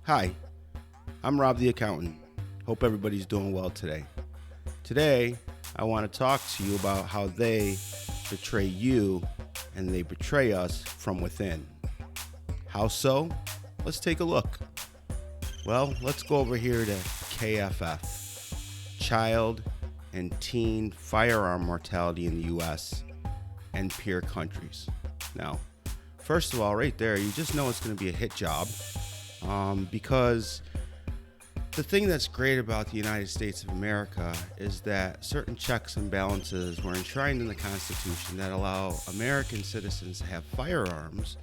Hi, I'm Rob the accountant. Hope everybody's doing well today. Today, I want to talk to you about how they betray you and they betray us from within. How so? Let's take a look. Well, let's go over here to KFF, Child and Teen Firearm Mortality in the U.S. and peer countries. Now, first of all, right there, you just know it's going to be a hit job because the thing that's great about the United States of America is that certain checks and balances were enshrined in the Constitution that allow American citizens to have firearms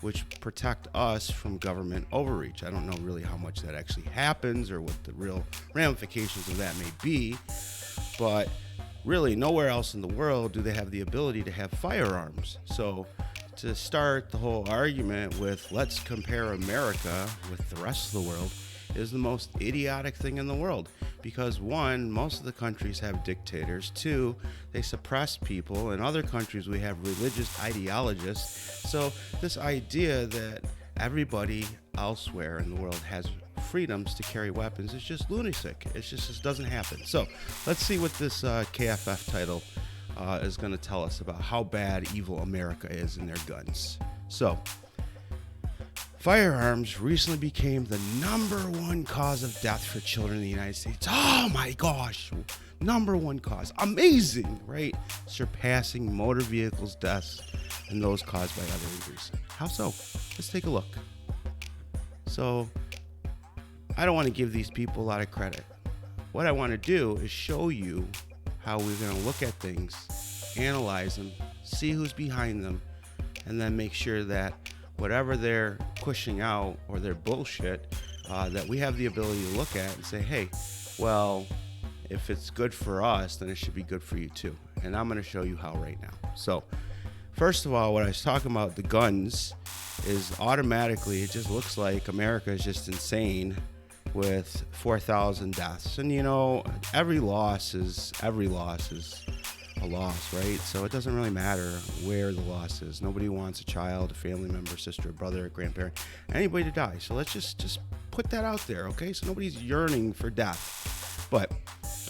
which protect us from government overreach. I don't know really how much that actually happens or what the real ramifications of that may be, but really nowhere else in the world do they have the ability to have firearms. So to start the whole argument with let's compare America with the rest of the world is the most idiotic thing in the world, because one, most of the countries have dictators. Two, they suppress people. In other countries we have religious ideologists. So this idea that everybody elsewhere in the world has freedoms to carry weapons is just lunatic. It just doesn't happen. So let's see what this KFF title is going to tell us about how bad evil America is in their guns. So firearms recently became the number one cause of death for children in the United States. Oh my gosh, number one cause. Amazing, right? Surpassing motor vehicles deaths and those caused by other injuries. How so? Let's take a look. So I don't want to give these people a lot of credit. What I want to do is show you how we're going to look at things, analyze them, see who's behind them, and then make sure that whatever they're pushing out or their bullshit, that we have the ability to look at and say, hey, well, if it's good for us, then it should be good for you too. And I'm going to show you how right now. So first of all, what I was talking about, the guns, is automatically it just looks like America is just insane with 4,000 deaths. And you know, every loss is a loss, right? So it doesn't really matter where the loss is. Nobody wants a child, a family member, sister, brother, a grandparent, anybody to die. So let's just put that out there, okay? So nobody's yearning for death. But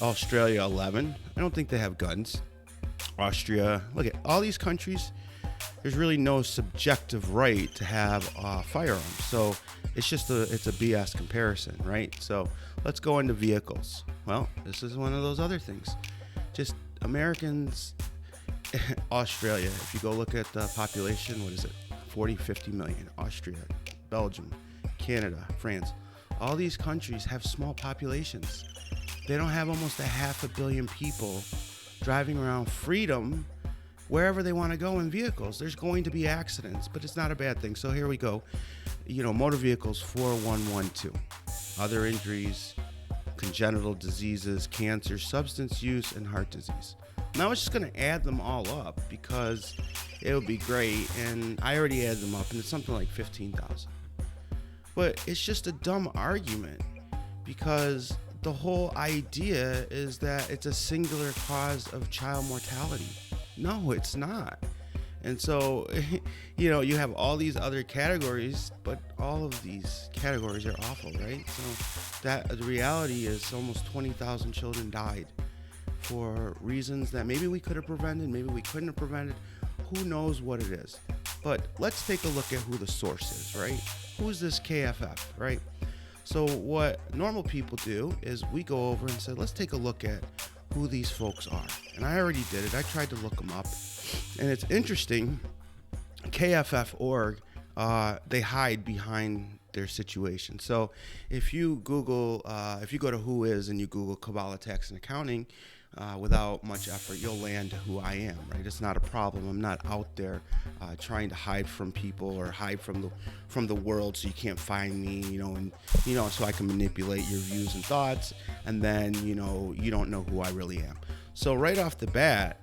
Australia, 11. I don't think they have guns. Austria, look at all these countries. There's really no subjective right to have firearms. So it's a BS comparison, right? So let's go into vehicles. Well, this is one of those other things. Just Americans, Australia, if you go look at the population, what is it? 40, 50 million. Austria, Belgium, Canada, France. All these countries have small populations. They don't have almost 500 million people driving around freedom wherever they want to go in vehicles. There's going to be accidents, but it's not a bad thing. So here we go. You know, motor vehicles, 4112. Other injuries, congenital diseases, cancer, substance use, and heart disease. Now I was just going to add them all up because it would be great, and I already added them up, and it's something like 15,000. But it's just a dumb argument because the whole idea is that it's a singular cause of child mortality. No, it's not. And so, you know, you have all these other categories, but all of these categories are awful, right? So that the reality is almost 20,000 children died for reasons that maybe we could have prevented, maybe we couldn't have prevented. Who knows what it is? But let's take a look at who the source is, right? Who's this KFF, right? So what normal people do is we go over and say, let's take a look at who these folks are. And I already did it. I tried to look them up. And it's interesting, KFF.org, they hide behind their situation. So if you Google, if you go to Who Is and you Google Kabbalah Tax and Accounting, without much effort, you'll land who I am, right? It's not a problem. I'm not out there trying to hide from people or hide from the world so you can't find me, and so I can manipulate your views and thoughts, and then you don't know who I really am. So right off the bat,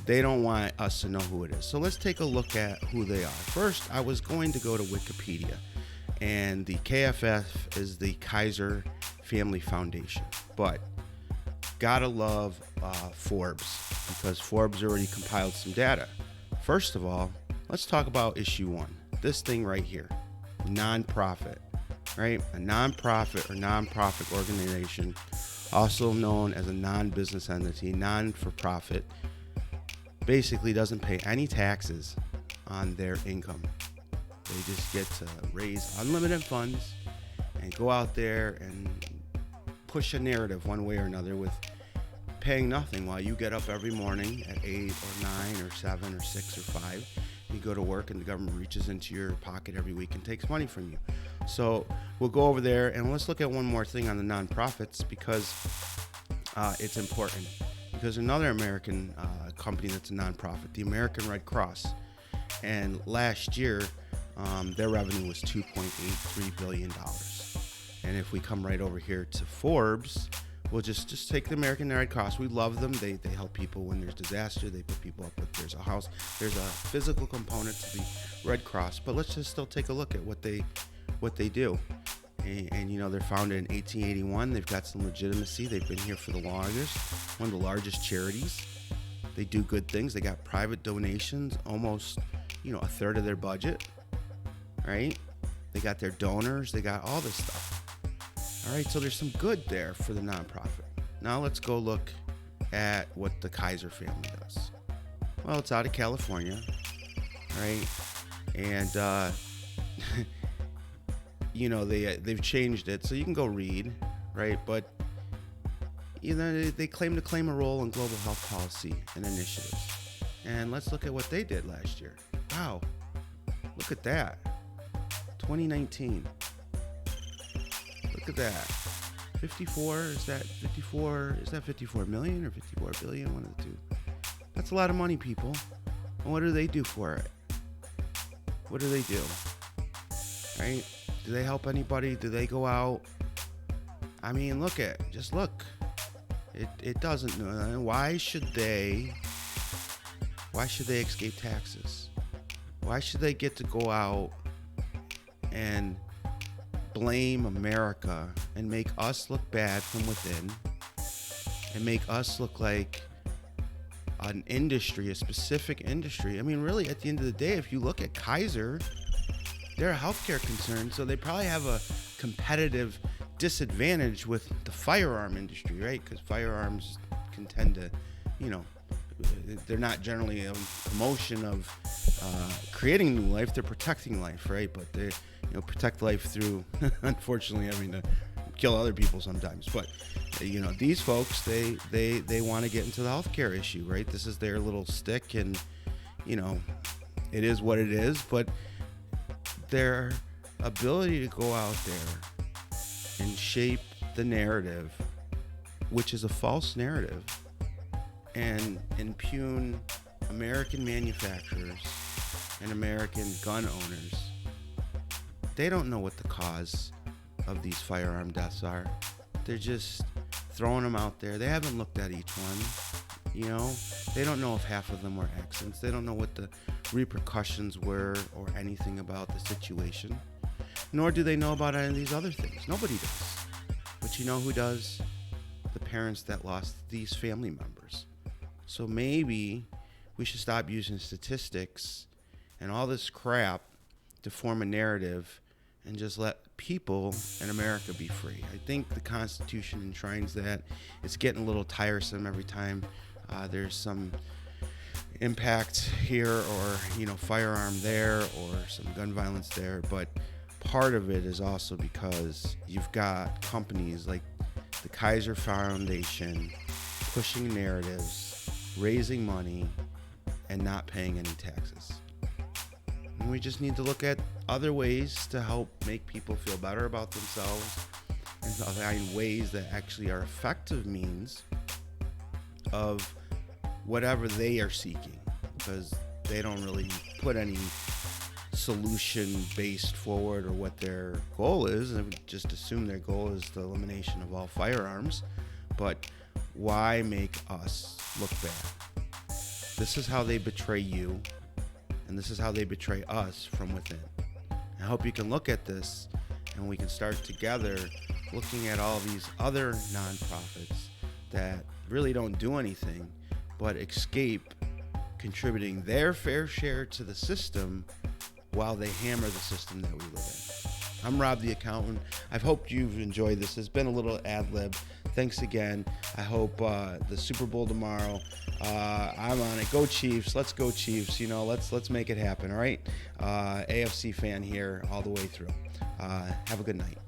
they don't want us to know who it is. So let's take a look at who they are. First, I was going to go to Wikipedia, and the KFF is the Kaiser Family Foundation, but gotta love Forbes, because Forbes already compiled some data. First of all, let's talk about issue 1. This thing right here, nonprofit. right? A nonprofit or nonprofit organization, also known as a non-business entity, non-for-profit, basically doesn't pay any taxes on their income. They just get to raise unlimited funds and go out there and push a narrative one way or another with paying nothing while you get up every morning at 8 or 9 or 7 or 6 or 5. You go to work and the government reaches into your pocket every week and takes money from you. So we'll go over there and let's look at one more thing on the nonprofits because it's important. Because another American company that's a nonprofit, the American Red Cross, and last year their revenue was $2.83 billion. And if we come right over here to Forbes, we'll just take the American Red Cross. We love them. They help people when there's disaster. They put people up if there's a house. There's a physical component to the Red Cross. But let's just still take a look at what they do. And you know, they're founded in 1881. They've got some legitimacy. They've been here for the longest. One of the largest charities. They do good things. They got private donations, almost, you know, a third of their budget, right? They got their donors. They got all this stuff. All right, so there's some good there for the nonprofit. Now let's go look at what the Kaiser family does. Well, it's out of California, right? And you know, they've changed it, so you can go read, right? But you know, they claim a role in global health policy and initiatives. And let's look at what they did last year. Wow, look at that, 2019. Look at that. 54, is that 54 million or 54 billion? One of the two. That's a lot of money, people. And what do they do for it? What do they do? Right? Do they help anybody? Do they go out? I mean, just look. It doesn't. Why should they escape taxes? Why should they get to go out and blame America and make us look bad from within and make us look like an industry, a specific industry? I mean, really, at the end of the day, if you look at Kaiser, they're a healthcare concern, so they probably have a competitive disadvantage with the firearm industry, right? Because firearms can tend to, you know, they're not generally a promotion of creating new life, they're protecting life, right? But they, you know, protect life through, unfortunately, having to kill other people sometimes. But you know, these folks, they want to get into the healthcare issue, right? This is their little stick, and you know, it is what it is. But their ability to go out there and shape the narrative, which is a false narrative, and impugn American manufacturers and American gun owners. They don't know what the cause of these firearm deaths are. They're just throwing them out there. They haven't looked at each one. You know, they don't know if half of them were accidents. They don't know what the repercussions were or anything about the situation. Nor do they know about any of these other things. Nobody does. But you know who does? The parents that lost these family members. So maybe we should stop using statistics and all this crap to form a narrative and just let people in America be free. I think the Constitution enshrines that. It's getting a little tiresome every time there's some impact here or, you know, firearm there or some gun violence there. But part of it is also because you've got companies like the Kaiser Foundation pushing narratives, raising money, and not paying any taxes. And we just need to look at other ways to help make people feel better about themselves and find ways that actually are effective means of whatever they are seeking, because they don't really put any solution based forward or what their goal is. And just assume their goal is the elimination of all firearms. But why make us look bad? This is how they betray you, and this is how they betray us from within. I hope you can look at this and we can start together looking at all these other nonprofits that really don't do anything but escape contributing their fair share to the system while they hammer the system that we live in. I'm Rob the accountant. I hope you've enjoyed this. It's been a little ad lib. Thanks again. I hope the Super Bowl tomorrow. I'm on it. Go Chiefs. Let's go Chiefs. You know, let's make it happen. All right. AFC fan here all the way through. Have a good night.